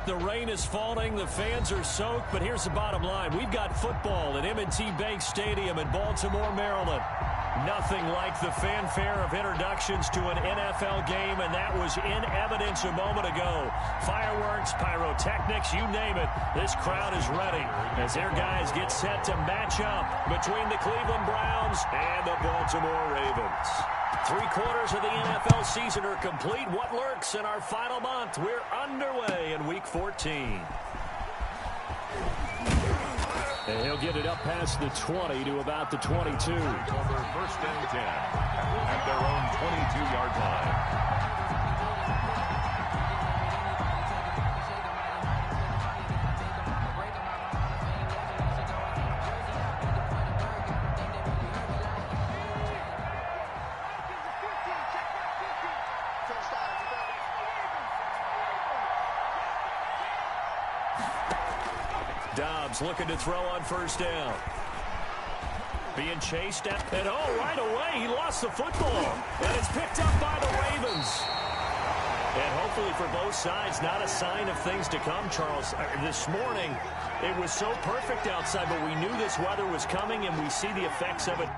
The rain is falling. The fans are soaked. But here's the bottom line. We've got football at M&T Bank Stadium in Baltimore, Maryland. Nothing like the fanfare of introductions to an NFL game, and that was in evidence a moment ago. Fireworks, pyrotechnics, you name it. This crowd is ready as their guys get set to match up between the Cleveland Browns and the Baltimore Ravens. 3/4 of the NFL season are complete. What lurks in our final month? We're underway in Week 14. And he'll get it up past the 20 to about the 22. Over 1st and 10 at their own 22-yard line. Dobbs looking to throw on 1st down. Being chased at, and right away, he lost the football. And it's picked up by the Ravens. And hopefully for both sides, not a sign of things to come, Charles. This morning, it was so perfect outside, but we knew this weather was coming, and we see the effects of it.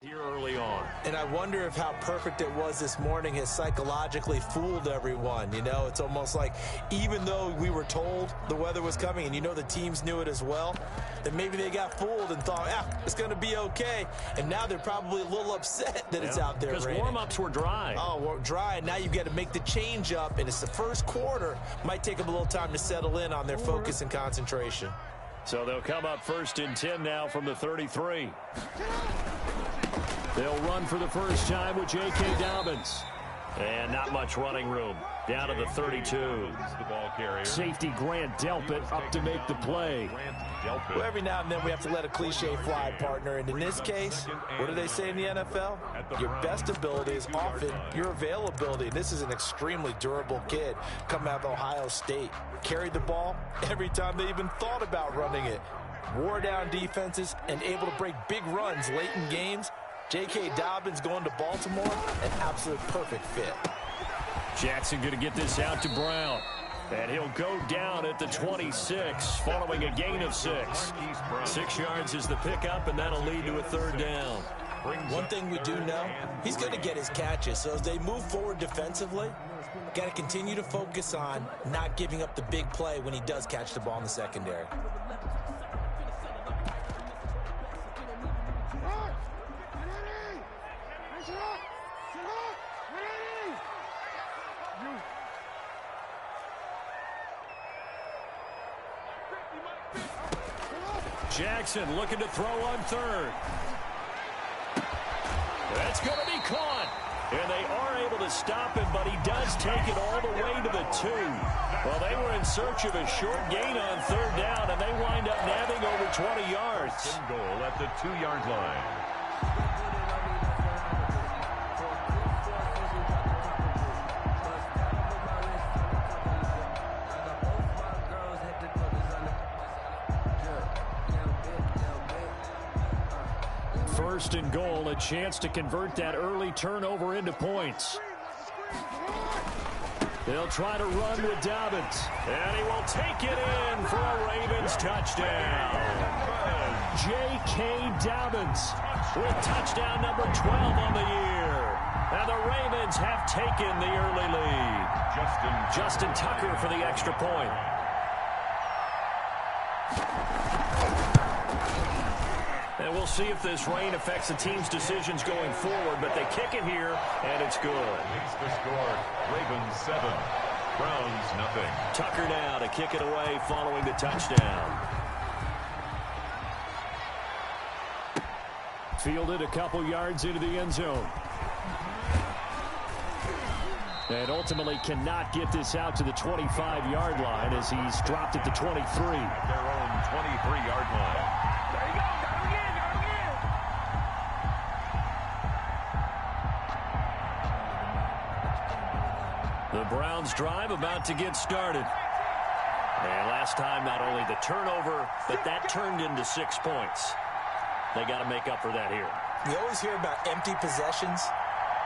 Here early on. And I wonder if how perfect it was this morning has psychologically fooled everyone. You know, it's almost like even though we were told the weather was coming and, you know, the teams knew it as well, then maybe they got fooled and thought, it's going to be okay. And now they're probably a little upset that it's out there because raining. Warm-ups were dry. Oh, well, dry. And now you've got to make the change up, and it's the first quarter. Might take them a little time to settle in on their focus and concentration. So they'll come up 1st and 10 now from the 33. They'll run for the first time with J.K. Dobbins. And not much running room. Down to the 32. The ball carrier. Safety Grant Delpit up to make the play. Well, every now and then we have to let a cliche fly, partner. And in this case, what do they say in the NFL? Your best ability is often your availability. This is an extremely durable kid coming out of Ohio State. Carried the ball every time they even thought about running it. Wore down defenses and able to break big runs late in games. J.K. Dobbins going to Baltimore, an absolute perfect fit. Jackson going to get this out to Brown. And he'll go down at the 26 following a gain of 6. 6 yards is the pickup, and that'll lead to a 3rd down. One thing we do know, he's going to get his catches. So as they move forward defensively, got to continue to focus on not giving up the big play when he does catch the ball in the secondary. Jackson looking to throw on 3rd. That's going to be caught. And they are able to stop him, but he does take it all the way to the 2. Well, they were in search of a short gain on 3rd down, and they wind up nabbing over 20 yards. Goal at the 2-yard line. First and goal, a chance to convert that early turnover into points. They'll try to run with Dobbins, and he will take it in for a Ravens touchdown. J.K. Dobbins with touchdown number 12 on the year. And the Ravens have taken the early lead. Justin Tucker for the extra point. And we'll see if this rain affects the team's decisions going forward, but they kick it here, and it's good. Makes the score. Ravens 7, Browns nothing. Tucker now to kick it away following the touchdown. Fielded a couple yards into the end zone. And ultimately cannot get this out to the 25-yard line as he's dropped at the 23. At their own 23-yard line. There you go. Got him again. The Browns drive about to get started. And last time, not only the turnover, but that turned into 6 points. They got to make up for that here. We always hear about empty possessions,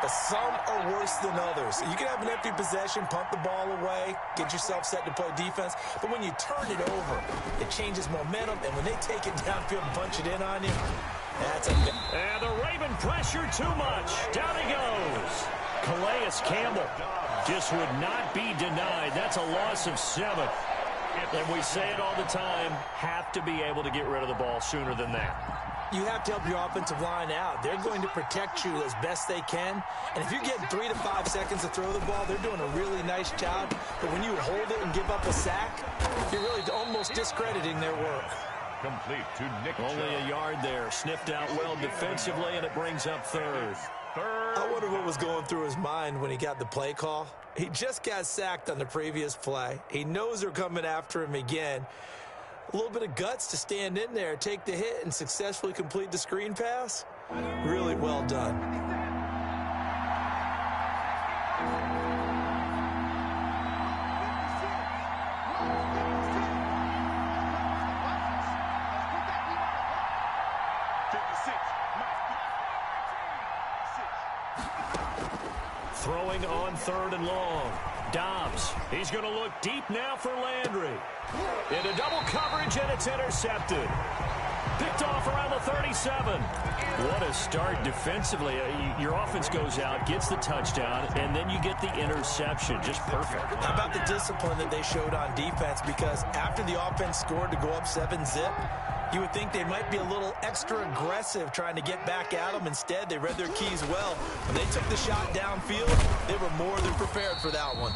but some are worse than others. You can have an empty possession, punt the ball away, get yourself set to play defense, but when you turn it over, it changes momentum, and when they take it downfield and punch it in on you, that's a... And the Raven pressure too much. Down he goes. Calais Campbell just would not be denied. That's a loss of 7. And we say it all the time, have to be able to get rid of the ball sooner than that. You have to help your offensive line out. They're going to protect you as best they can. And if you get 3 to 5 seconds to throw the ball, they're doing a really nice job. But when you hold it and give up a sack, you're really almost discrediting their work. Complete to Nick. Only a yard there. Sniffed out well defensively, and it brings up 3rd. I wonder what was going through his mind when he got the play call. He just got sacked on the previous play. He knows they're coming after him again. A little bit of guts to stand in there, take the hit, and successfully complete the screen pass. Really well done. Throwing on 3rd and long. Dobbs. He's going to look deep now for Landry. Into double coverage, and it's intercepted. Picked off around the 37. What a start defensively. Your offense goes out, gets the touchdown, and then you get the interception. Just perfect. How about the discipline that they showed on defense? Because after the offense scored to go up 7-zip, you would think they might be a little extra aggressive trying to get back at them. Instead, they read their keys well. When they took the shot downfield, they were more than prepared for that one.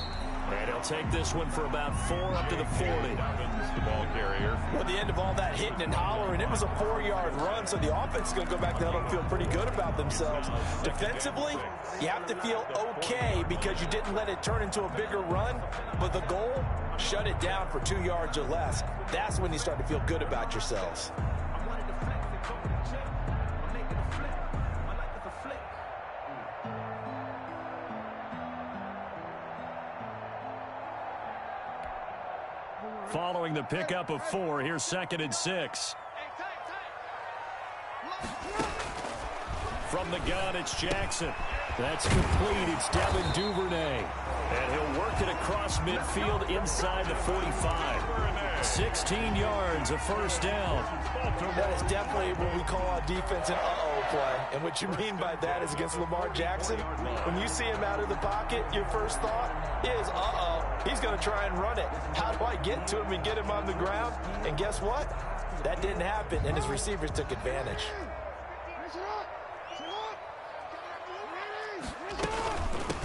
And he'll take this one for about 4 up to the 40. The ball carrier. Well, at the end of all that hitting and hollering, it was a 4-yard run, so the offense is going to go back there and feel pretty good about themselves. Defensively, you have to feel okay because you didn't let it turn into a bigger run, but the goal, shut it down for 2 yards or less. That's when you start to feel good about yourselves. Following the pickup of 4, here's 2nd and 6. From the gun, it's Jackson. That's complete. It's Devin Duvernay. And he'll work it across midfield inside the 45. 16 yards, a first down. That is definitely what we call a defense an uh-oh play. And what you mean by that is against Lamar Jackson, when you see him out of the pocket, your first thought is, uh-oh, he's going to try and run it. How do I get to him and get him on the ground? And guess what? That didn't happen, and his receivers took advantage.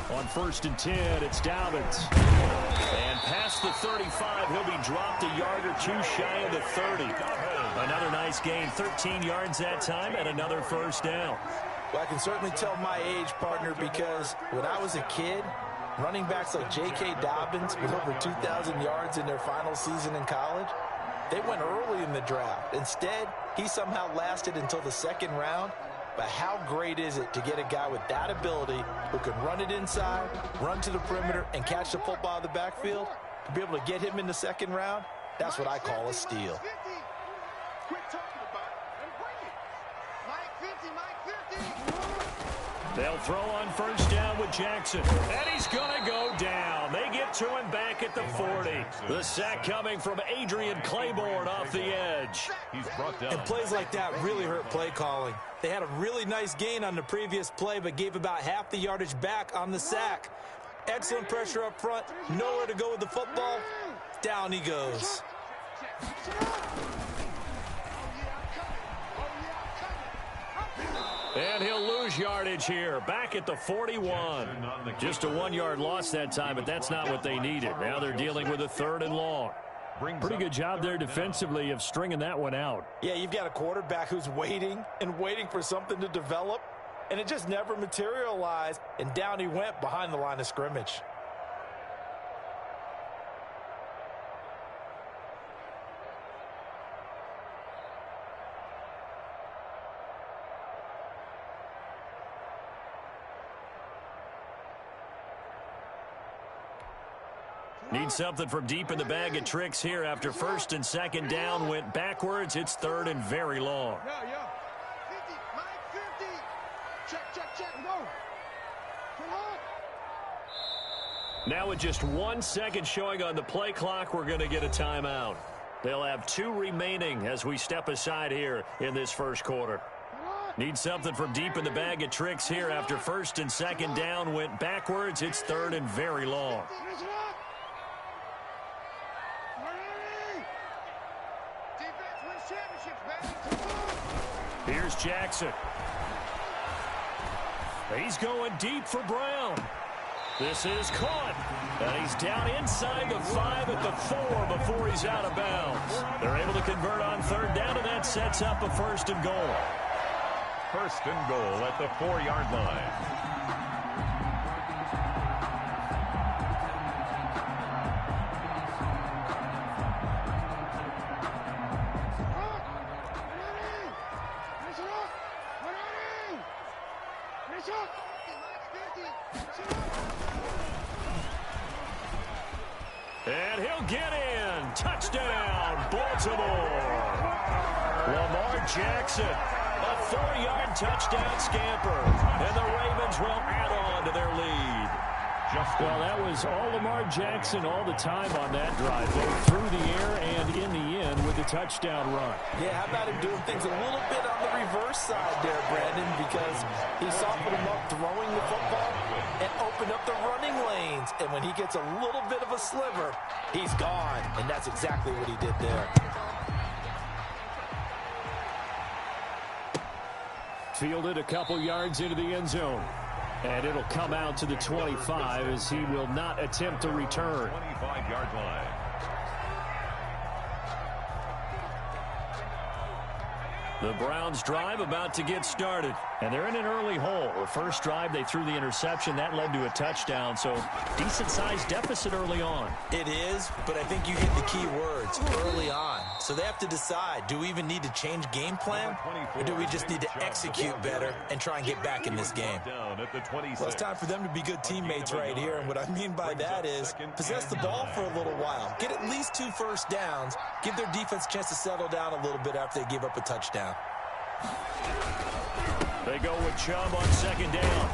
On 1st and 10, it's Dobbins. And past the 35, he'll be dropped a yard or 2 shy of the 30. Another nice gain, 13 yards that time, and another first down. Well, I can certainly tell my age, partner, because when I was a kid, running backs like J.K. Dobbins with over 2,000 yards in their final season in college, they went early in the draft. Instead, he somehow lasted until the second round. But how great is it to get a guy with that ability who can run it inside, run to the perimeter, and catch the football in the backfield? To be able to get him in the second round, that's what I call a steal. They'll throw on first down with Jackson. And he's going to go down. They get to him back at the 40. The sack coming from Adrian Claiborne off the edge. He's brought down. And plays like that really hurt play calling. They had a really nice gain on the previous play, but gave about half the yardage back on the sack. Excellent pressure up front. Nowhere to go with the football. Down he goes. And he'll lose yardage here, back at the 41. Just a 1-yard loss that time, but that's not what they needed. Now they're dealing with a 3rd and long. Pretty good job there defensively of stringing that one out. Yeah, you've got a quarterback who's waiting and waiting for something to develop, and it just never materialized, and down he went behind the line of scrimmage. Need something from deep in the bag of tricks here after 1st and 2nd down went backwards. It's 3rd and very long. 50, Mike 50. Check, go. Now with just 1 second showing on the play clock, we're going to get a timeout. They'll have 2 remaining as we step aside here in this first quarter. Need something from deep in the bag of tricks here after 1st and 2nd down went backwards. It's 3rd and very long. Here's Jackson. He's going deep for Brown. This is caught. And he's down inside the 5 at the 4 before he's out of bounds. They're able to convert on 3rd down, and that sets up a 1st and goal. 1st and goal at the 4-yard line. And he'll get in. Touchdown, Baltimore. Lamar Jackson, a 4-yard touchdown scamper. And the Ravens will add on to their lead. Well, that was all Lamar Jackson all the time on that drive, both through the air and in the end with the touchdown run. Yeah, how about him doing things a little bit on the reverse side there, Brandon, because he softened him up throwing the football and opened up the running lanes. And when he gets a little bit of a sliver, he's gone. And that's exactly what he did there. Fielded a couple yards into the end zone. And it'll come out to the 25 as he will not attempt to return. 25-yard line. The Browns drive about to get started. And they're in an early hole. The first drive, they threw the interception. That led to a touchdown. So decent-sized deficit early on. It is, but I think you hit the key words, early on. So they have to decide, do we even need to change game plan? Or do we just need to execute better and try and get back in this game? Well, it's time for them to be good teammates right here. And what I mean by that is possess the ball for a little while. Get at least 2 first downs. Give their defense a chance to settle down a little bit after they give up a touchdown. They go with Chubb on 2nd down.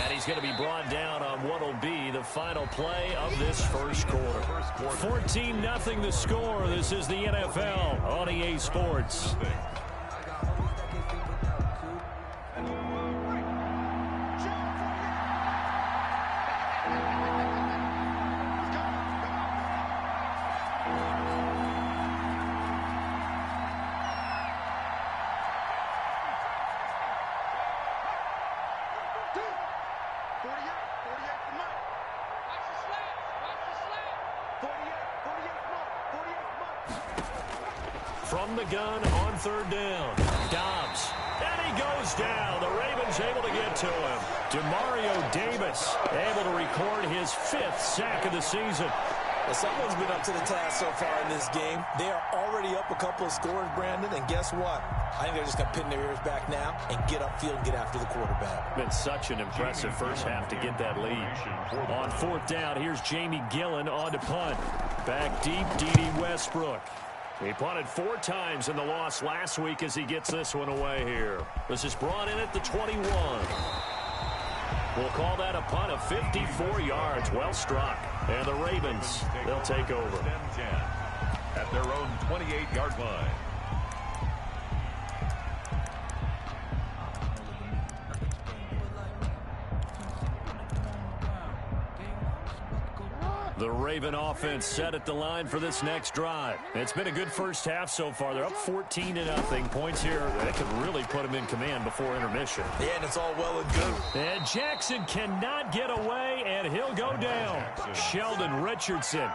And he's going to be brought down on what will be the final play of this first quarter. 14-0 the score. This is the NFL on EA Sports. From the gun on 3rd down. Dobbs. And he goes down. The Ravens able to get to him. Demario Davis able to record his 5th sack of the season. Well, someone's been up to the task so far in this game. They are already up a couple of scores, Brandon, and guess what? I think they're just going to pin their ears back now and get upfield and get after the quarterback. Been such an impressive first half to get that lead. On 4th down, here's Jamie Gillen on to punt. Back deep, D.D. Westbrook. He punted 4 times in the loss last week as he gets this one away here. This is brought in at the 21. We'll call that a punt of 54 yards. Well struck. And the Ravens, they'll take over. At their own 28-yard line. The Raven offense set at the line for this next drive. It's been a good first half so far. They're up 14-0. Points here that could really put them in command before intermission. Yeah, and it's all well and good. And Jackson cannot get away, and he'll go down. Sheldon Richardson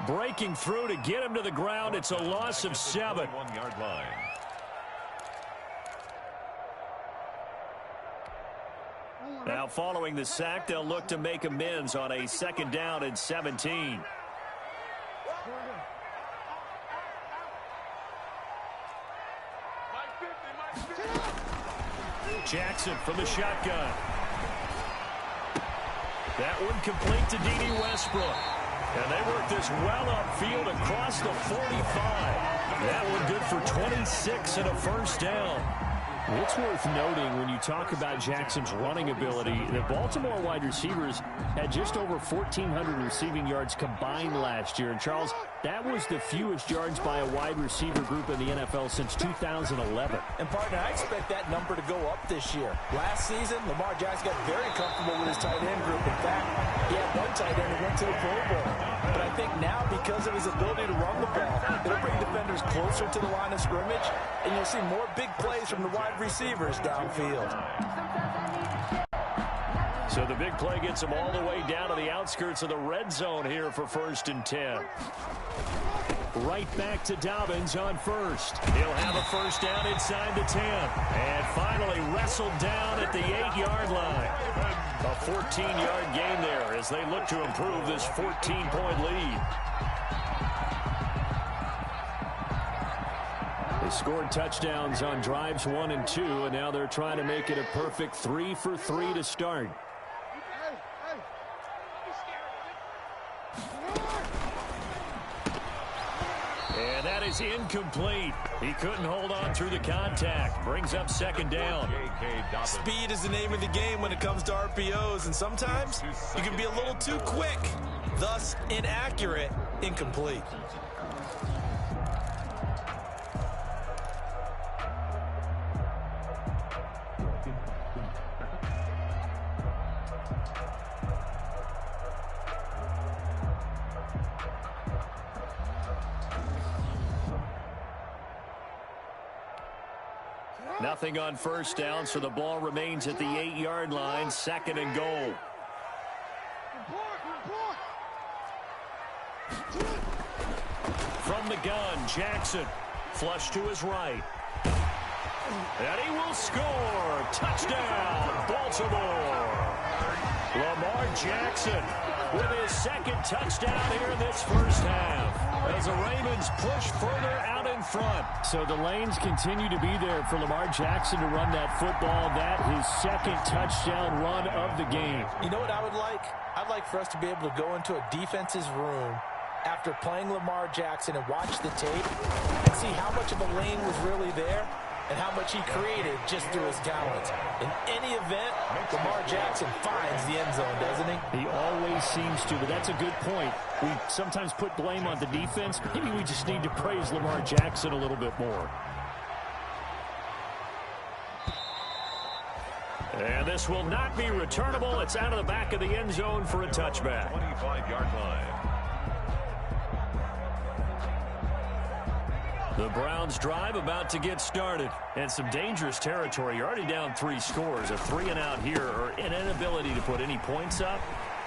breaking through to get him to the ground. It's a loss of 7. 1-yard line. Now following the sack, they'll look to make amends on a 2nd down and 17. Jackson from the shotgun. That one complete to D.D. Westbrook. And they work this well upfield across the 45. That one good for 26 and a first down. It's worth noting when you talk about Jackson's running ability, the Baltimore wide receivers had just over 1,400 receiving yards combined last year. And, Charles, that was the fewest yards by a wide receiver group in the NFL since 2011. And, partner, I expect that number to go up this year. Last season, Lamar Jackson got very comfortable with his tight end group. In fact, he had one tight end who went to the Pro Bowl. But I think now, because of his ability to run the ball, it'll bring defenders closer to the line of scrimmage, and you'll see more big plays from the wide receivers downfield. So the big play gets him all the way down to the outskirts of the red zone here for 1st and 10. Right back to Dobbins on 1st. He'll have a first down inside the 10. And finally wrestled down at the 8-yard line. A 14-yard gain there as they look to improve this 14-point lead. They scored touchdowns on drives 1 and 2, and now they're trying to make it a perfect 3 for 3 to start. And that is incomplete. He couldn't hold on through the contact. Brings up 2nd down. Speed is the name of the game when it comes to RPOs, and sometimes you can be a little too quick, thus inaccurate, incomplete. Nothing on first down, so the ball remains at the 8-yard line, 2nd and goal. From the gun, Jackson. Flush to his right. And he will score. Touchdown, Baltimore. Lamar Jackson with his 2nd touchdown here in this first half, as the Ravens push further out in front. So the lanes continue to be there for Lamar Jackson to run that football. That his 2nd touchdown run of the game. You know what I would like? I'd like for us to be able to go into a defense's room after playing Lamar Jackson and watch the tape and see how much of a lane was really there and how much he created just through his talents. In any event, Lamar Jackson finds the end zone, doesn't he? He always seems to, but that's a good point. We sometimes put blame on the defense. Maybe we just need to praise Lamar Jackson a little bit more. And this will not be returnable. It's out of the back of the end zone for a touchback. 25-yard line. The Browns drive about to get started. And some dangerous territory. You're already down 3 scores. A 3-and-out here, or an inability to put any points up,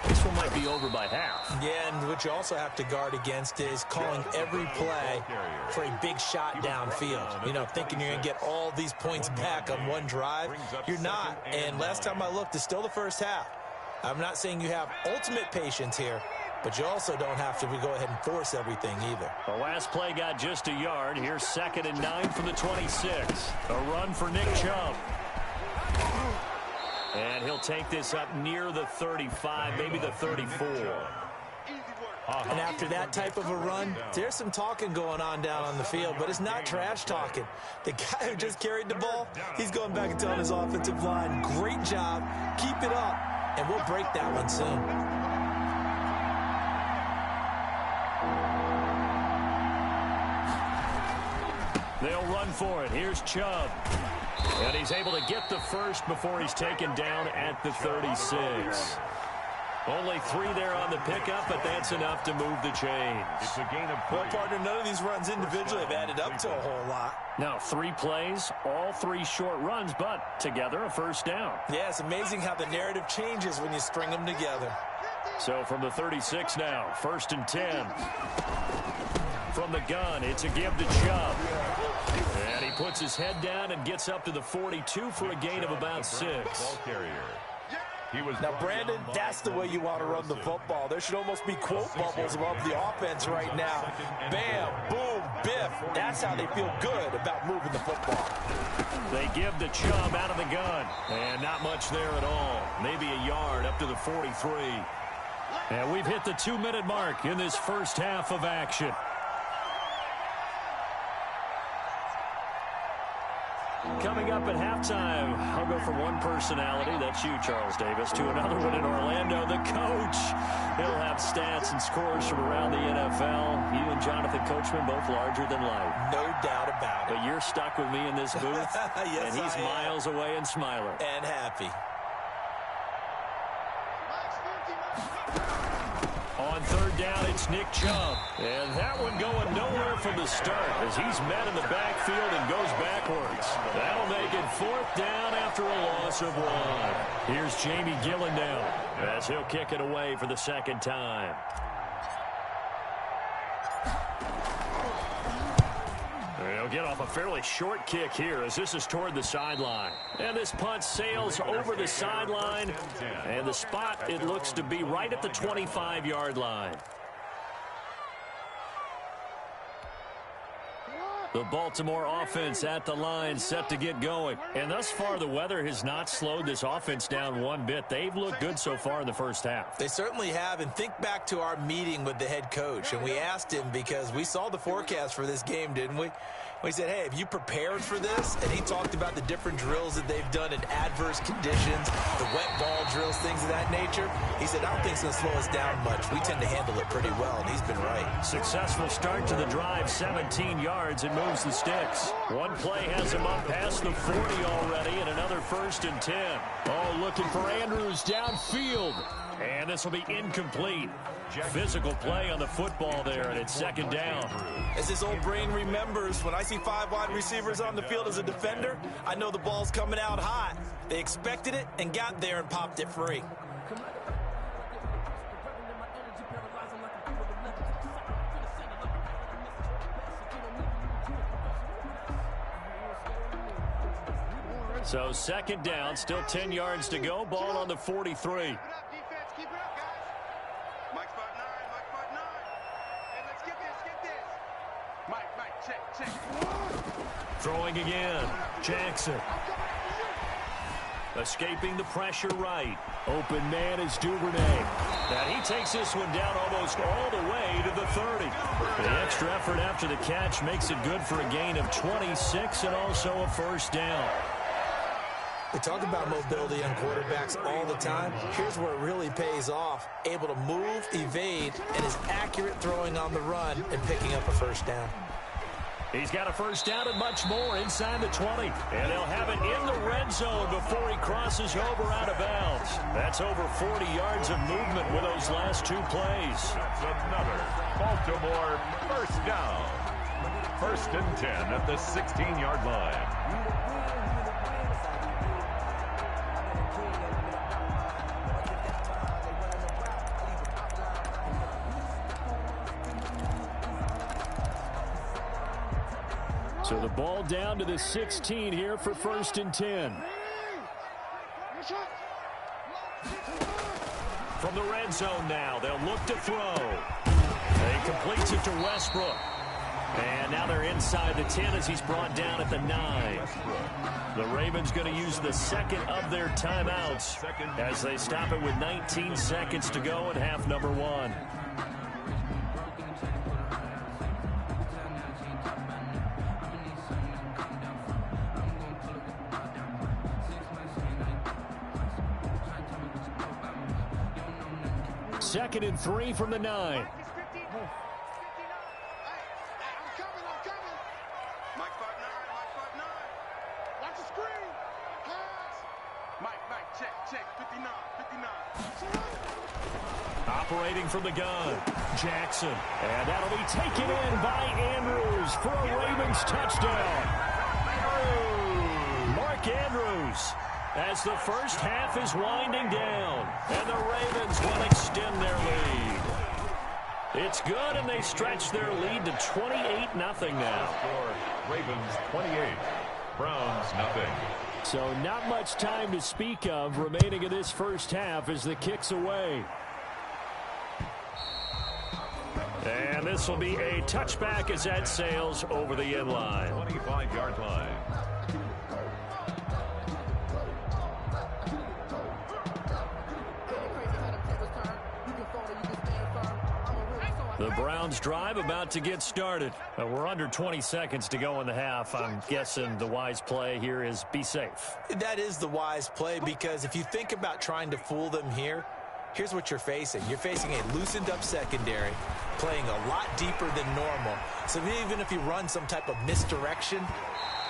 this one might be over by half. Yeah, and what you also have to guard against is calling every play for a big shot downfield. You know, thinking you're going to get all these points back on one drive. You're not. And last time I looked, it's still the first half. I'm not saying you have ultimate patience here, but you also don't have to go ahead and force everything either. The last play got just a yard. Here's 2nd and 9 from the 26. A run for Nick Chubb. And he'll take this up near the 35, maybe the 34. And after that type of a run, there's some talking going on down on the field, but it's not trash talking. The guy who just carried the ball, he's going back and telling his offensive line, great job, keep it up, and we'll break that one soon. They'll run for it. Here's Chubb. And he's able to get the first before he's taken down at the 36. Only 3 there on the pickup, but that's enough to move the chains. It's a gain of 3. Well, partner, none of these runs individually have added up to a whole lot. Now 3 plays, all 3 short runs, but together a first down. Yeah, it's amazing how the narrative changes when you string them together. So from the 36 now, 1st and 10. From the gun, it's a give to Chubb. And he puts his head down and gets up to the 42 for a gain of about 6. Now, Brandon, that's the way you want to run the football. There should almost be quote bubbles above the offense right now. Bam, boom, biff. That's how they feel good about moving the football. They give the Chubb out of the gun. And not much there at all. Maybe a yard up to the 43. And we've hit the 2-minute mark in this first half of action. Coming up at halftime, I'll go from one personality, that's you, Charles Davis, to another one in Orlando, the coach. He'll have stats and scores from around the NFL. You and Jonathan Coachman, both larger than life. No doubt about it. But you're stuck with me in this booth, yes, and he's miles away and smiling. And happy. On 3rd down, it's Nick Chubb. And that one going nowhere from the start as he's met in the backfield and goes backwards. That'll make it 4th down after a loss of 1. Here's Jamie Gillen now as he'll kick it away for the 2nd time. He'll get off a fairly short kick here as this is toward the sideline. And this punt sails over the sideline. And the spot, it looks to be right at the 25-yard line. The Baltimore offense at the line set to get going. And thus far, the weather has not slowed this offense down one bit. They've looked good so far in the first half. They certainly have. And think back to our meeting with the head coach. And we asked him because we saw the forecast for this game, didn't we? We said, hey, have you prepared for this? And he talked about the different drills that they've done in adverse conditions, the wet ball drills, things of that nature. He said, I don't think it's going to slow us down much. We tend to handle it pretty well, and he's been right. Successful start to the drive, 17 yards, and moves the sticks. One play has him up past the 40 already, and another 1st and 10. Oh, looking for Andrews downfield. And this will be incomplete. Physical play on the football there, and it's 2nd down. As his old brain remembers, when I see 5 wide receivers on the field as a defender, I know the ball's coming out hot. They expected it and got there and popped it free. So 2nd down, still 10 yards to go. Ball on the 43. Throwing again. Jackson. Escaping the pressure right. Open man is Duvernay. And he takes this one down almost all the way to the 30. The extra effort after the catch makes it good for a gain of 26 and also a 1st down. We talk about mobility on quarterbacks all the time. Here's where it really pays off. Able to move, evade, and is accurate throwing on the run and picking up a 1st down. He's got a 1st down and much more inside the 20. And he'll have it in the red zone before he crosses over out of bounds. That's over 40 yards of movement with those last 2 plays. That's another Baltimore 1st down. 1st and 10 at the 16-yard line. So the ball down to the 16 here for 1st and 10. From the red zone now, they'll look to throw. He completes it to Westbrook. And now they're inside the 10 as he's brought down at the 9. The Ravens going to use the second of their timeouts as they stop it with 19 seconds to go in half number 1. Second and 3 from the 9. I'm coming. Mike 5'9", Watch the screen. Pass. Mike, check. 59. Operating from the gun, Jackson. And that'll be taken in by Andrews for a Ravens touchdown. Mark Andrews, as the first half is winding down, and the Ravens will extend their lead. It's good, and they stretch their lead to 28-0 now. Ravens 28, Browns nothing. So not much time to speak of remaining in this first half as the kick's away. And this will be a touchback as that sails over the end line. 25-yard line. The Browns drive about to get started. We're under 20 seconds to go in the half. I'm guessing the wise play here is be safe. That is the wise play, because if you think about trying to fool them here, here's what you're facing. You're facing a loosened up secondary, playing a lot deeper than normal. So even if you run some type of misdirection,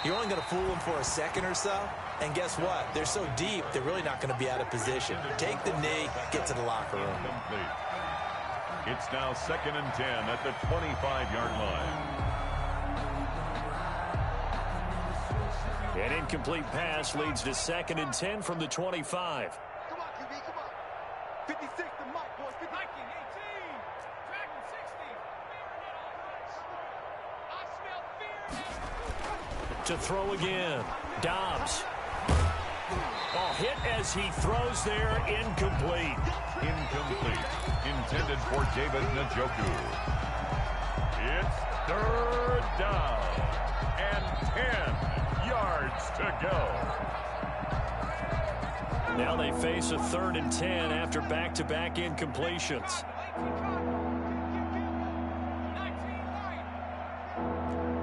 you're only going to fool them for a second or so. And guess what? They're so deep, they're really not going to be out of position. Take the knee, get to the locker room. It's now 2nd and 10 at the 25-yard line. An incomplete pass leads to 2nd and 10 from the 25. Come on, QB, come on. 56 to Mike, boys. 18. Dragon 60. I smell fear. To throw again. Dobbs. Hit as he throws there. Incomplete. Incomplete. Intended for David Njoku. It's 3rd down and 10 yards to go. Now they face a 3rd and 10 after back-to-back incompletions.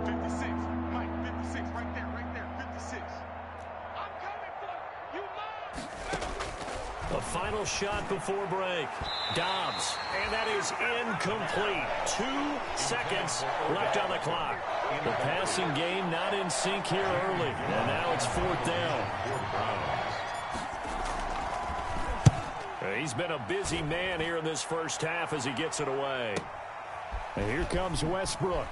56. Mike, 56. Right there. 56. I'm coming for you, Mike. A final shot before break. Dobbs, and that is incomplete. 2 seconds left on the clock. The passing game not in sync here early, and now it's 4th down. He's been a busy man here in this first half as he gets it away. And here comes Westbrook.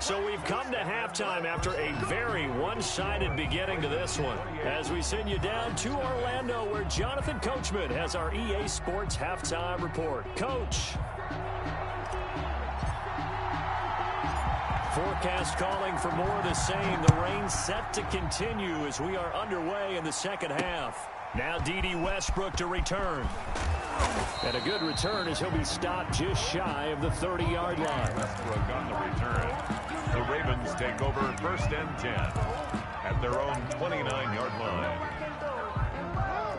So we've come to halftime after a very one-sided beginning to this one, as we send you down to Orlando, where Jonathan Coachman has our EA Sports Halftime Report. Coach. Forecast calling for more of the same. The rain set to continue as we are underway in the second half. Now D.D. Westbrook to return. And a good return as he'll be stopped just shy of the 30-yard line. Westbrook on the return. The Ravens take over 1st and 10 at their own 29-yard line.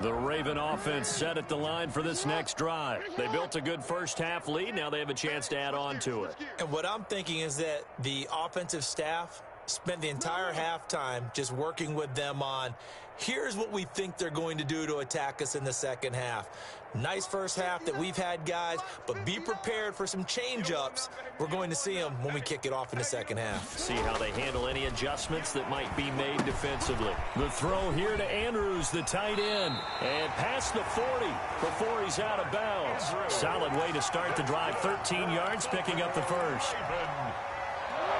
The Raven offense set at the line for this next drive. They built a good first half lead. Now they have a chance to add on to it. And what I'm thinking is that the offensive staff spent the entire halftime just working with them on, here's what we think they're going to do to attack us in the second half. Nice first half that we've had, guys, but be prepared for some change-ups. We're going to see them when we kick it off in the second half. See how they handle any adjustments that might be made defensively. The throw here to Andrews, the tight end, and past the 40 before he's out of bounds. Solid way to start the drive, 13 yards, picking up the first.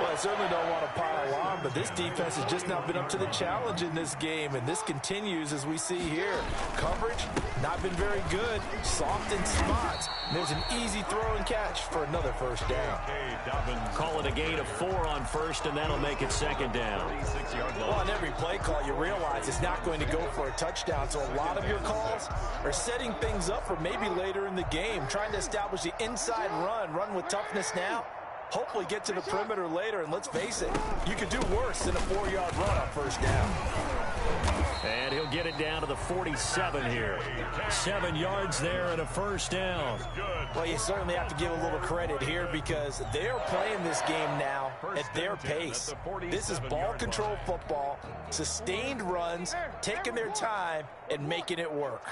Well, I certainly don't want to pile on, but this defense has just not been up to the challenge in this game, and this continues as we see here. Coverage, not been very good, soft in spots. And there's an easy throw and catch for another first down. Call it a gain of 4 on first, and that'll make it second down. Well, on every play call, you realize it's not going to go for a touchdown, so a lot of your calls are setting things up for maybe later in the game, trying to establish the inside run with toughness now. Hopefully get to the perimeter later, and let's face it, you could do worse than a 4-yard run on first down. And he'll get it down to the 47 here. 7 yards there and a first down. Well, you certainly have to give a little credit here because they're playing this game now at their pace. This is ball control football, sustained runs, taking their time, and making it work.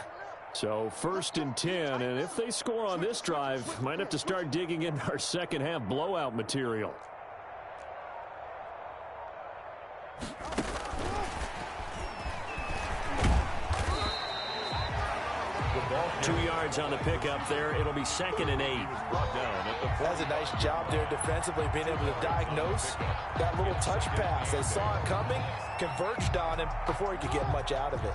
So 1st and 10, and if they score on this drive, might have to start digging in our second half blowout material. Two yards on the pickup there. It'll be 2nd and 8. That's a nice job there defensively, being able to diagnose that little touch pass. They saw it coming, converged on him before he could get much out of it.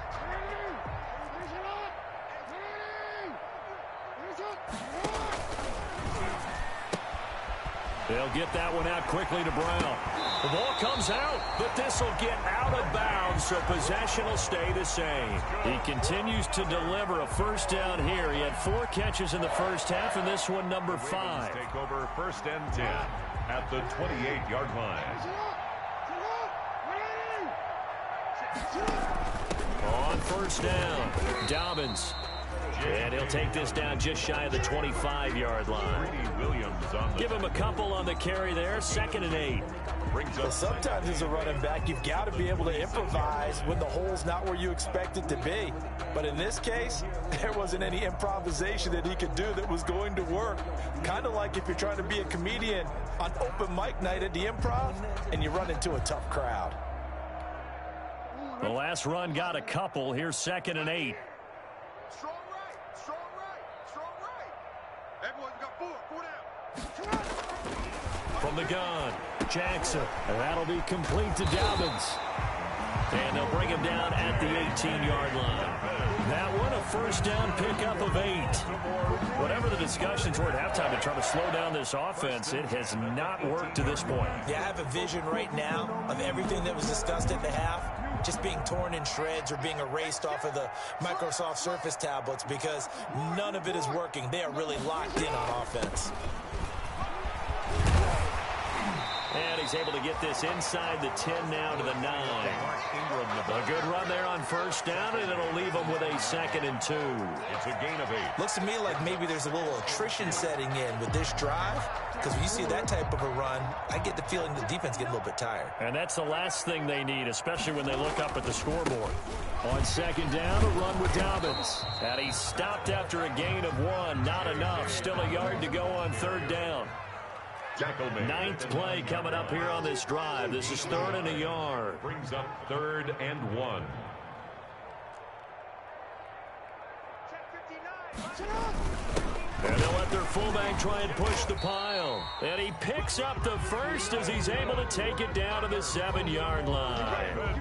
They'll get that one out quickly to Brown. The ball comes out, but this will get out of bounds, so possession will stay the same. He continues to deliver a first down here. He had 4 catches in the first half, and this one number 5. Take over 1st and 10 at the 28-yard line. On first down, Dobbins. And he'll take this down just shy of the 25-yard line. Give him a couple on the carry there. 2nd and 8. Well, sometimes as a running back, you've got to be able to improvise when the hole's not where you expect it to be. But in this case, there wasn't any improvisation that he could do that was going to work. Kind of like if you're trying to be a comedian on open mic night at the Improv and you run into a tough crowd. The last run got a couple. Here's 2nd and 8. Strong right, strong right, strong right. Everyone got 4 down. From the gun, Jackson. And that'll be complete to Dobbins. And they'll bring him down at the 18-yard line. That one, a first down pickup of 8. Whatever the discussions were at halftime to try to slow down this offense, it has not worked to this point. Yeah, I have a vision right now of everything that was discussed at the half just being torn in shreds or being erased off of the Microsoft Surface tablets because none of it is working. They are really locked in on offense. And he's able to get this inside the 10 now to the 9. A good run there on first down, and it'll leave him with a 2nd and 2. It's a gain of 8. Looks to me like maybe there's a little attrition setting in with this drive because when you see that type of a run, I get the feeling the defense getting a little bit tired. And that's the last thing they need, especially when they look up at the scoreboard. On 2nd down, a run with Dobbins. And he stopped after a gain of 1. Not enough. Still a yard to go on 3rd down. 9th play coming up here on this drive. This is 3rd and a yard. Brings up 3rd and 1. And they'll let their fullback try and push the pile. And he picks up the first as he's able to take it down to the 7-yard line.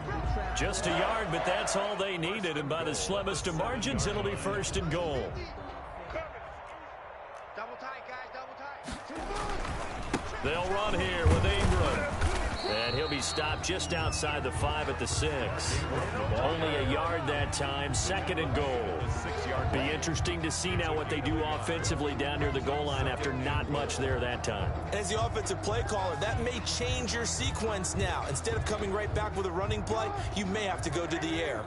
Just a yard, but that's all they needed. And by the slimmest of margins, it'll be 1st and goal. Double tight, guys, double tight. They'll run here with Ingram. And he'll be stopped just outside the 5 at the 6. Only a yard that time. 2nd and goal. Be interesting to see now what they do offensively down near the goal line after not much there that time. As the offensive play caller, that may change your sequence now. Instead of coming right back with a running play, you may have to go to the air.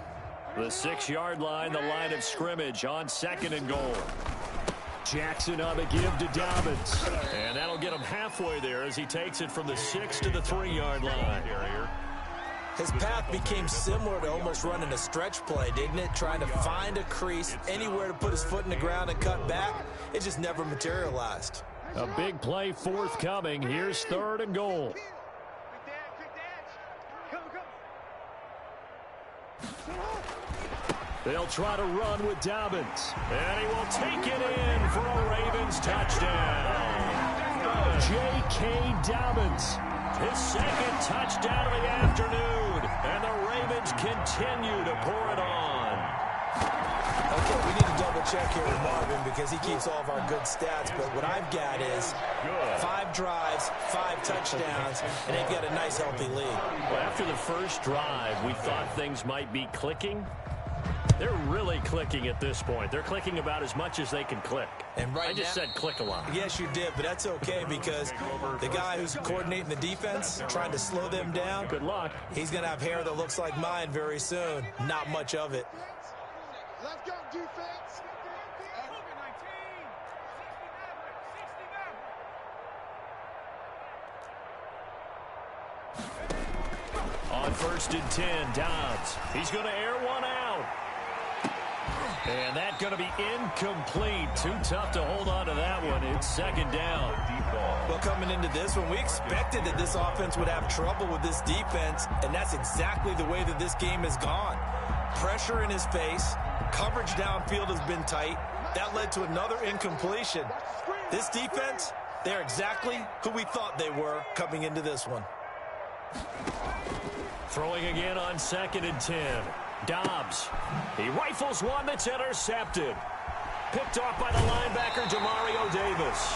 The 6-yard line, the line of scrimmage on 2nd and goal. Jackson on the give to Dobbins. And that'll get him halfway there as he takes it from the 6 to the 3-yard line. His path became similar to almost running a stretch play, didn't it? Trying to find a crease, anywhere to put his foot in the ground and cut back. It just never materialized. A big play forthcoming. Here's 3rd and goal. They'll try to run with Dobbins. And he will take it in for a Ravens touchdown. J.K. Dobbins His second touchdown of the afternoon. And the Ravens continue to pour it on. Okay, we need to double check here with Marvin because he keeps all of our good stats. But what I've got is 5 drives, 5 touchdowns, and they've got a nice, healthy lead. Well, after the first drive, we thought things might be clicking. They're really clicking at this point. They're clicking about as much as they can click. And right I just said click a lot. Yes, you did, but that's okay because the guy who's coordinating the defense, trying to slow them down, Good luck. he's going to have hair that looks like mine very soon. Not much of it. Let's go, defense. On 1st and 10, Dobbs. He's going to air one out. And that's going to be incomplete. Too tough to hold on to that one. It's 2nd down. Well, coming into this one, we expected that this offense would have trouble with this defense, and that's exactly the way that this game has gone. Pressure in his face. Coverage downfield has been tight. That led to another incompletion. This defense, they're exactly who we thought they were coming into this one. Throwing again on 2nd and 10. Dobbs. He rifles one that's intercepted. Picked off by the linebacker, Demario Davis.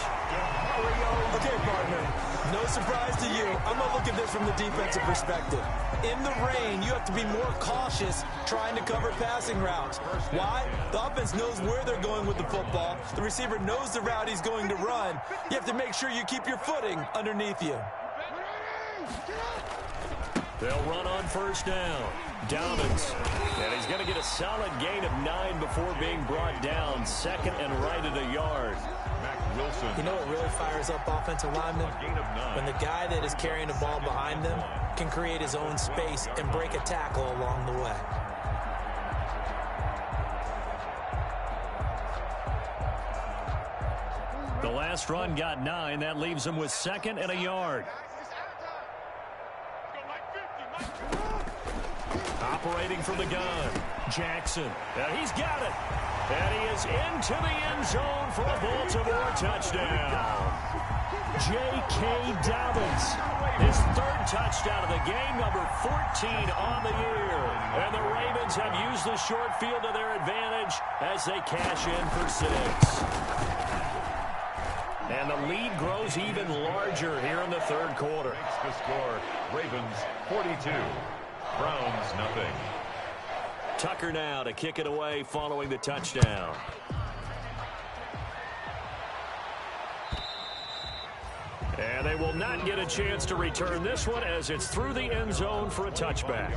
Okay, partner, no surprise to you. I'm going to look at this from the defensive perspective. In the rain, you have to be more cautious trying to cover passing routes. Why? The offense knows where they're going with the football. The receiver knows the route he's going to run. You have to make sure you keep your footing underneath you. They'll run on 1st down. Dobbins. And he's going to get a solid gain of 9 before being brought down. 2nd and right at a yard. Wilson. You know what really fires up offensive linemen? When the guy that is carrying the ball behind them can create his own space and break a tackle along the way. The last run got 9. That leaves him with 2nd and a yard. Operating from the gun, Jackson. And he's got it. And he is into the end zone for a Baltimore touchdown. J.K. Dobbins, his 3rd touchdown of the game, number 14 on the year. And the Ravens have used the short field to their advantage as they cash in for 6. And the lead grows even larger here in the 3rd quarter. Makes the score. Ravens 42. Browns nothing. Tucker now to kick it away following the touchdown. And they will not get a chance to return this one as it's through the end zone for a touchback.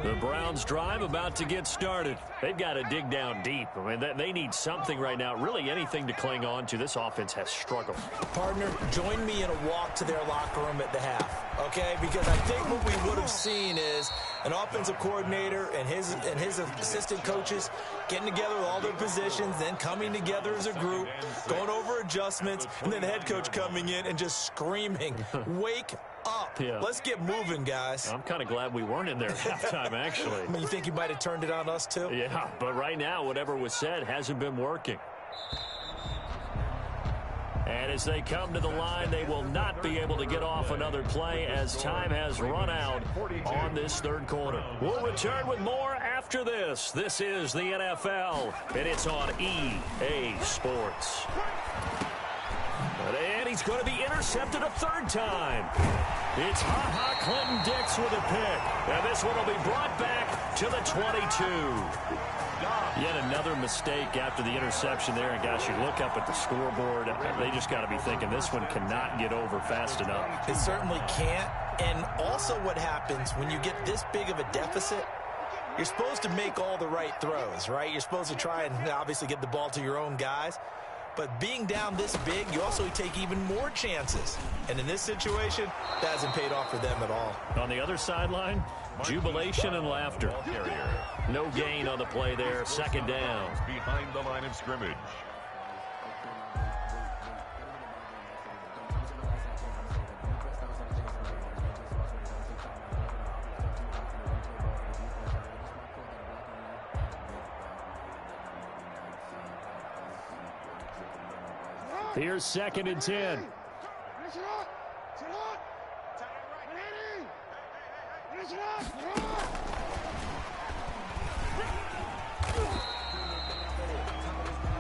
The Browns drive about to get started. They've got to dig down deep. I mean, they need something right now, really anything to cling on to. This offense has struggled. Partner, join me in a walk to their locker room at the half, okay? Because I think what we would have seen is an offensive coordinator and his assistant coaches getting together with all their positions, then coming together as a group, going over adjustments, and then the head coach coming in and just screaming, wake up. Yeah. Let's get moving, guys. I'm kind of glad we weren't in there at halftime, actually. I mean, you think you might have turned it on us, too? Yeah, but right now, whatever was said hasn't been working. And as they come to the line, they will not be able to get off another play as time has run out on this 3rd quarter. We'll return with more after this. This is the NFL, and it's on EA Sports. And he's going to be intercepted a 3rd time. It's Ha-Ha Clinton Dix with a pick. And this one will be brought back to the 22. Yet another mistake after the interception there. And, gosh, you look up at the scoreboard, they just got to be thinking this one cannot get over fast enough. It certainly can't. And also what happens when you get this big of a deficit, you're supposed to make all the right throws, right? You're supposed to try and obviously get the ball to your own guys. But being down this big, you also take even more chances. And in this situation, that hasn't paid off for them at all. On the other sideline, jubilation and laughter. No gain on the play there. 2nd down. Behind the line of scrimmage. Here's 2nd and 10.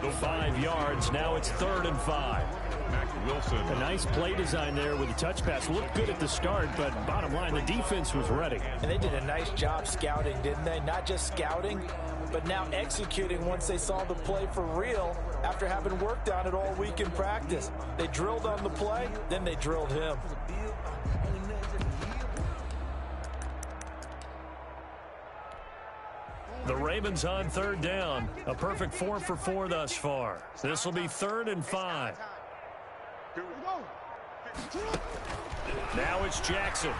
The 5 yards. Now it's 3rd and 5. Wilson. A nice play design there with the touch pass. Looked good at the start, but bottom line, the defense was ready. And they did a nice job scouting, didn't they? Not just scouting, but now executing once they saw the play for real after having worked on it all week in practice. They drilled on the play, then they drilled him. The Ravens on 3rd down. A perfect 4 for 4 thus far. This will be 3rd and 5. Now it's Jackson.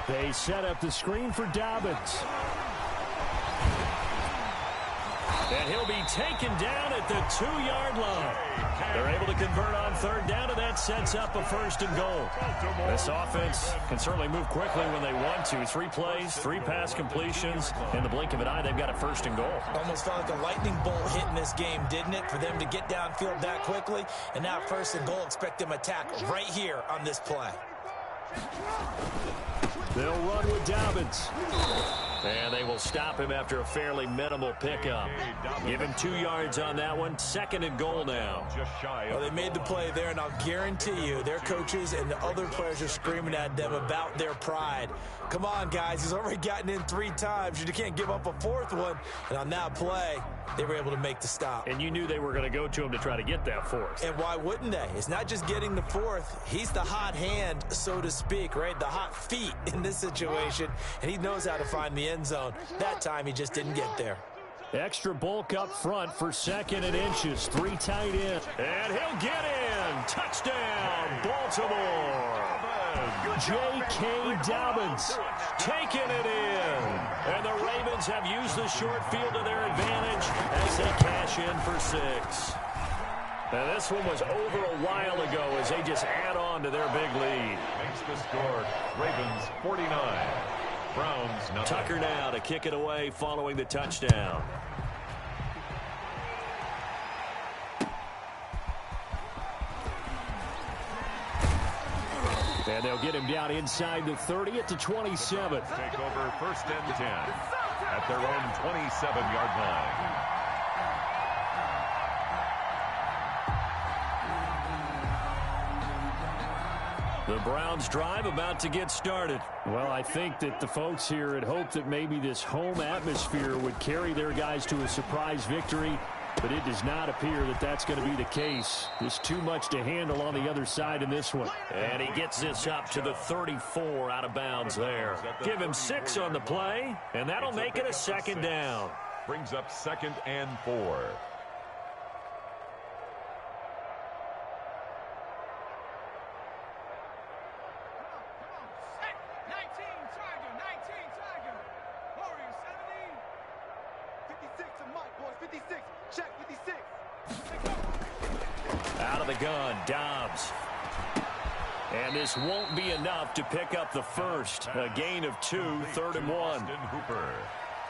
They set up the screen for Dobbins. And he'll be taken down at the 2-yard line. They're able to convert on 3rd down, and that sets up a 1st and goal. This offense can certainly move quickly when they want to. 3 plays, 3 pass completions. In the blink of an eye, they've got a 1st and goal. Almost felt like a lightning bolt hit in this game, didn't it? For them to get downfield that quickly. And now 1st and goal, expect them to attack right here on this play. They'll run with Dobbins. And they will stop him after a fairly minimal pickup. Give him 2 yards on that one. 2nd and goal now. Well, they made the play there, and I'll guarantee you their coaches and the other players are screaming at them about their pride. Come on, guys. He's already gotten in 3 times. You can't give up a 4th one. And on that play, they were able to make the stop. And you knew they were going to go to him to try to get that 4th. And why wouldn't they? It's not just getting the 4th. He's the hot hand, so to speak, right? The hot feet in this situation. And he knows how to find the end zone. That time, he just didn't get there. Extra bulk up front for 2nd and inches. 3 tight ends. And he'll get in. Touchdown, Baltimore. J.K. Dobbins taking it in. And the Ravens have used the short field to their advantage as they cash in for 6. Now this one was over a while ago as they just add on to their big lead. Makes the score. Ravens 49. Browns nothing. Tucker now to kick it away following the touchdown. And they'll get him down inside the 30 at the 27. Take over 1st and 10 at their own 27-yard line. The Browns drive about to get started. Well, I think that the folks here had hoped that maybe this home atmosphere would carry their guys to a surprise victory, but it does not appear that that's going to be the case. There's too much to handle on the other side in this one. And he gets this up to the 34 out of bounds there. Give him 6 on the play, and that'll make it a 2nd down. Brings up 2nd and 4. Out of the gun, Dobbs. And this won't be enough to pick up the 1st. A gain of 2, 3rd and 1.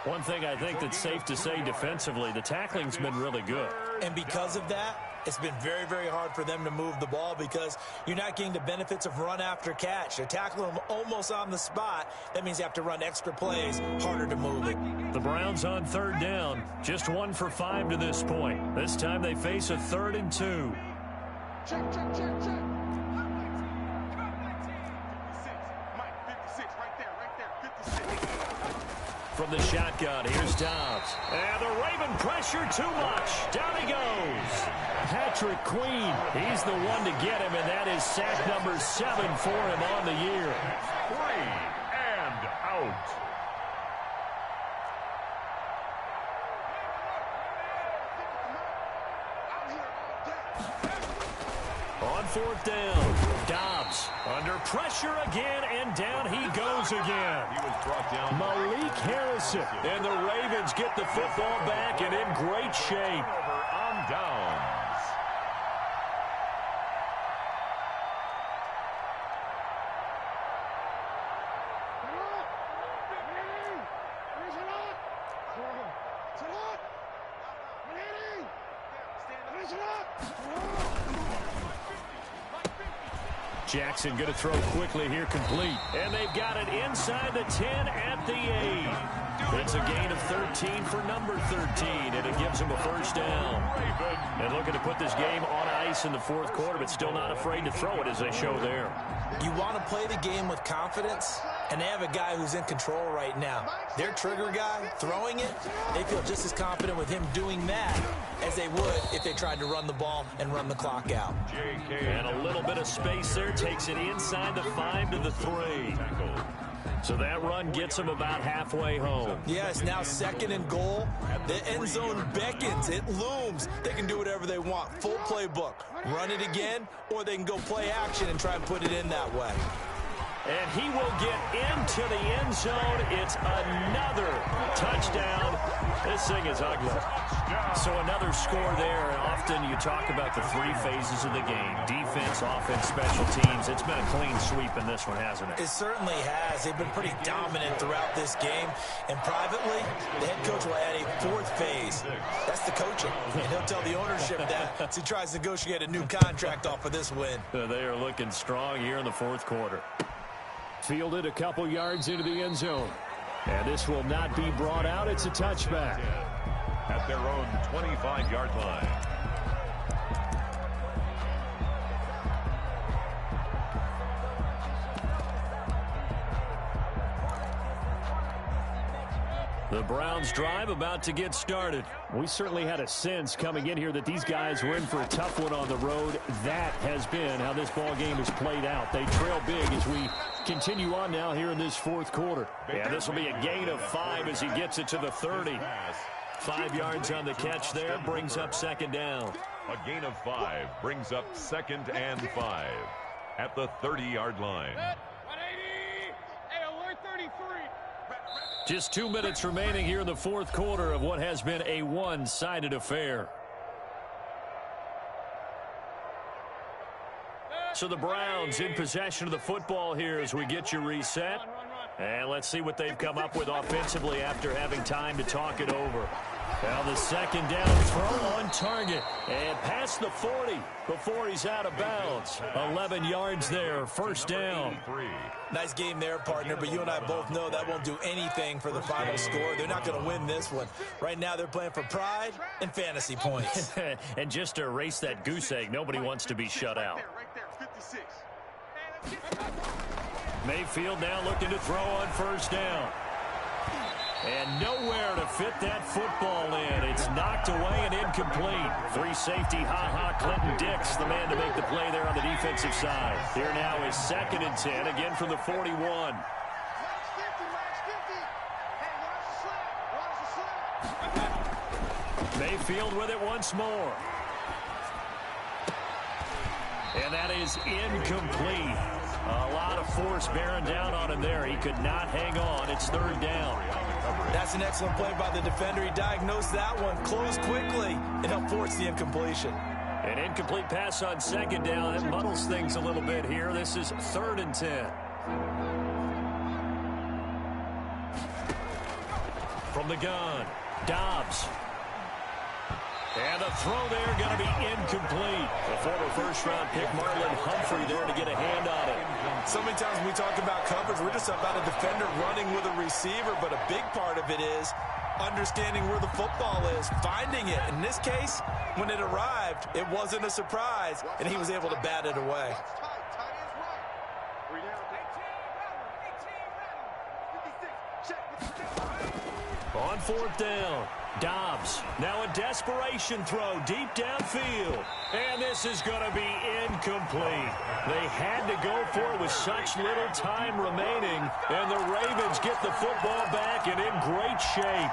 One thing I think that's safe to say defensively, the tackling's been really good. And because of that, it's been very, very hard for them to move the ball because you're not getting the benefits of run after catch. They're tackling them almost on the spot. That means you have to run extra plays, harder to move it. The Browns on 3rd down, just 1 for 5 to this point. This time they face a 3rd and 2. Check, check, check, check. 56. Mike, 56, right there, 56. From the shotgun, here's Dobbs. And the Raven pressure too much. Down he goes. Patrick Queen, he's the one to get him, and that is sack number 7 for him on the year. 3 and out. On 4th down, Dobbs under pressure again, and down he goes again. He was brought down. Malik Harrison. And the Ravens get the football back and in great shape. Over on downs. Jackson going to throw quickly here, complete. And they've got it inside the 10 at the 8. It's a gain of 13 for number 13, and it gives them a first down. And looking to put this game on ice in the fourth quarter, but still not afraid to throw it as they show there. You want to play the game with confidence, and they have a guy who's in control right now. Their trigger guy throwing it, they feel just as confident with him doing that as they would if they tried to run the ball and run the clock out. And a little bit of space there, takes it inside the 5 to the 3. So that run gets them about halfway home. Yeah, it's now 2nd and goal. The end zone beckons. It looms. They can do whatever they want. Full playbook. Run it again, or they can go play action and try and put it in that way. And he will get into the end zone. It's another touchdown. This thing is ugly. So another score there. Often you talk about the 3 phases of the game. Defense, offense, special teams. It's been a clean sweep in this one, hasn't it? It certainly has. They've been pretty dominant throughout this game. And privately, the head coach will add a 4th phase. That's the coaching. And he'll tell the ownership that as he tries to negotiate a new contract off of this win. They are looking strong here in the fourth quarter. Fielded a couple yards into the end zone. And this will not be brought out. It's a touchback. At their own 25-yard line. The Browns drive about to get started. We certainly had a sense coming in here that these guys were in for a tough one on the road. That has been how this ball game has played out. They trail big as we continue on now here in this fourth quarter. Yeah, this will be a gain of 5 as he gets it to the 30. 5 yards on the catch there, brings up 2nd down. A gain of 5 brings up 2nd and 5 at the 30-yard line. 180. Hey, alert 33. Just 2 minutes remaining here in the fourth quarter of what has been a one-sided affair. So the Browns in possession of the football here as we get you reset. And let's see what they've come up with offensively after having time to talk it over. Now the 2nd down throw on target. And past the 40 before he's out of bounds. 11 yards there, first down. Nice game there, partner, but you and I both know that won't do anything for the final score. They're not going to win this one. Right now they're playing for pride and fantasy points. And just to erase that goose egg, nobody wants to be shut out. Right there, 56. Mayfield now looking to throw on first down. And nowhere to fit that football in. It's knocked away and incomplete. Free safety, Clinton Dix, the man to make the play there on the defensive side. Here now is 2nd and 10, again from the 41. Mayfield with it once more. And that is incomplete. A lot of force bearing down on him there. He could not hang on. It's 3rd down. That's an excellent play by the defender. He diagnosed that one, closed quickly, and helped force the incompletion. An incomplete pass on 2nd down. It muddles things a little bit here. This is 3rd and 10. From the gun, Dobbs. And the throw there going to be incomplete. The former first-round pick, Marlon Humphrey, there to get a hand on it. So many times when we talk about coverage, we're just about a defender running with a receiver, but a big part of it is understanding where the football is, finding it. In this case, when it arrived, it wasn't a surprise, and he was able to bat it away. On 4th down, Dobbs. Now a desperation throw deep downfield. And this is going to be incomplete. They had to go for it with such little time remaining. And the Ravens get the football back and in great shape.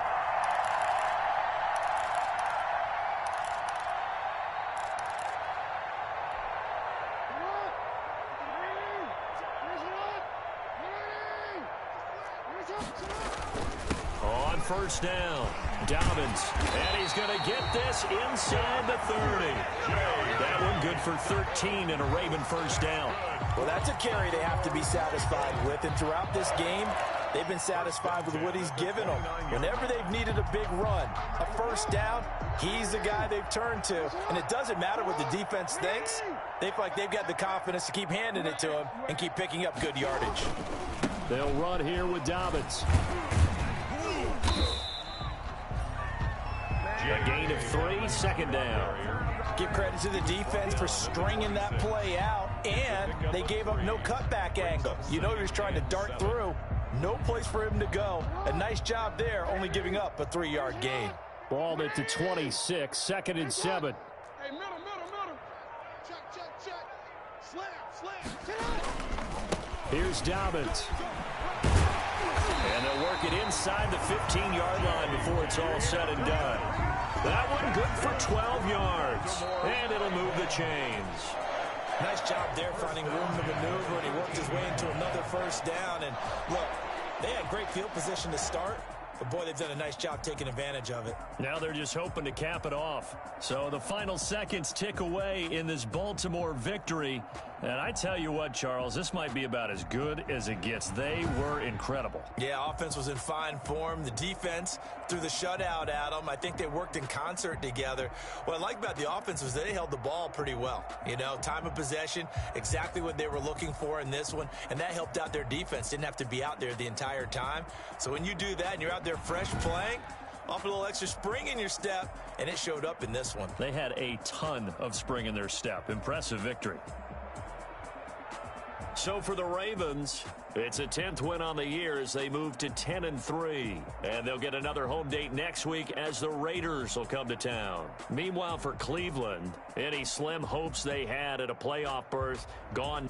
On first down, Dobbins, and he's going to get this inside the 30. That one good for 13 and a Raven first down. Well, that's a carry they have to be satisfied with, and throughout this game, They've been satisfied with what he's given them. Whenever they've needed a big run, a first down, he's the guy they've turned to. And it doesn't matter what the defense thinks. They feel like they've got the confidence to keep handing it to him and keep picking up good yardage. They'll run here with Dobbins. A gain of 3, second down. Give credit to the defense for stringing that play out, and they gave up no cutback angle. You know he was trying to dart through. No place for him to go. A nice job there, only giving up a 3-yard gain. Ball at the 26, 2nd and 7. Hey, middle. Check. Slam. Here's Dobbins. And they'll work it inside the 15-yard line before it's all said and done. That one good for 12 yards. And it'll move the chains. Nice job there finding room to maneuver, and he worked his way into another first down. And look, they had great field position to start, but boy, they've done a nice job taking advantage of it. Now they're just hoping to cap it off. So the final seconds tick away in this Baltimore victory. And I tell you what, Charles, this might be about as good as it gets. They were incredible. Yeah, offense was in fine form. The defense threw the shutout at them. I think they worked in concert together. What I like about the offense was they held the ball pretty well. You know, time of possession, exactly what they were looking for in this one. And that helped out their defense. Didn't have to be out there the entire time. So when you do that and you're out there fresh playing, off a little extra spring in your step, and it showed up in this one. They had a ton of spring in their step. Impressive victory. So for the Ravens, it's a 10th win on the year as they move to 10-3. And they'll get another home date next week as the Raiders will come to town. Meanwhile, for Cleveland, any slim hopes they had at a playoff berth gone.